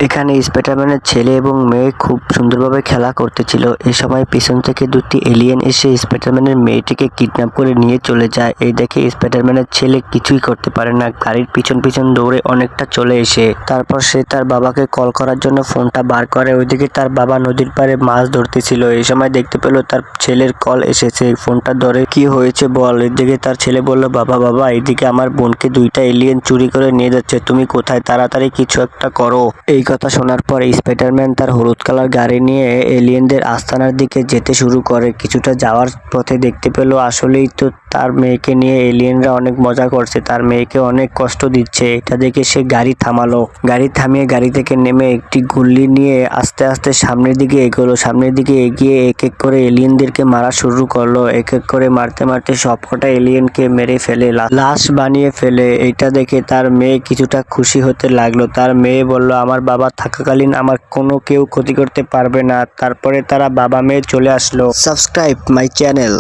এখানে স্পাইডারম্যানের ছেলে এবং মেয়ে খুব সুন্দরভাবে খেলা করতেছিল। এই সময় পিছন থেকে দুটি এলিয়েন এসে স্পাইডারম্যানের মেয়েটিকে কিডন্যাপ করে নিয়ে চলে যায়। এই দেখে স্পাইডারম্যানের ছেলে কিছুই করতে পারে না, গাড়ির পিছন পিছন দৌড়ে অনেকটা চলে এসে তারপর সে তার বাবাকে কল করার জন্য ফোনটা বার করে। ওইদিকে তার বাবা নদীর পাড়ে মাছ ধরতেছিল। এই সময় দেখতে পেল তার ছেলের কল এসেছে। ফোনটা ধরে কি হয়েছে বল। এদিকে তার ছেলে বলল, বাবা বাবা এইদিকে আমার বোনকে দুইটা এলিয়েন চুরি করে নিয়ে যাচ্ছে, তুমি কোথায়, তাড়াতাড়ি কিছু একটা করো। এই কথা শোনার পর স্পাইডারম্যান তার হলুদ কালার গাড়ি নিয়ে এলিয়েনদের আস্তানার দিকে যেতে শুরু করে। কিছুটা যাওয়ার পথে দেখতে পেল আসলেই তো তার মেয়েকে নিয়ে এলিয়েনরা অনেক মজা করছে, তার মেয়েকে অনেক কষ্ট দিচ্ছে। এটা দেখে সে গাড়ি থামালো। গাড়ি থামিয়ে গাড়ি থেকে নেমে একটি গুল্লি নিয়ে আস্তে আস্তে সামনের দিকে এগোলো। সামনের দিকে এগিয়ে এক এক করে এলিয়েনদেরকে মারা শুরু করলো। এক এক করে মারতে মারতে সবকটা এলিয়েনকে মেরে ফেলে, লাশ বানিয়ে ফেলে। এটা দেখে তার মেয়ে কিছুটা খুশি হতে লাগলো। তার মেয়ে বলল, আমার বাবা থাকাকালীন আমার কোনো কেউ ক্ষতি করতে পারবে না। তারপরে তারা বাবা মেয়ে চলে আসলো। Subscribe my channel.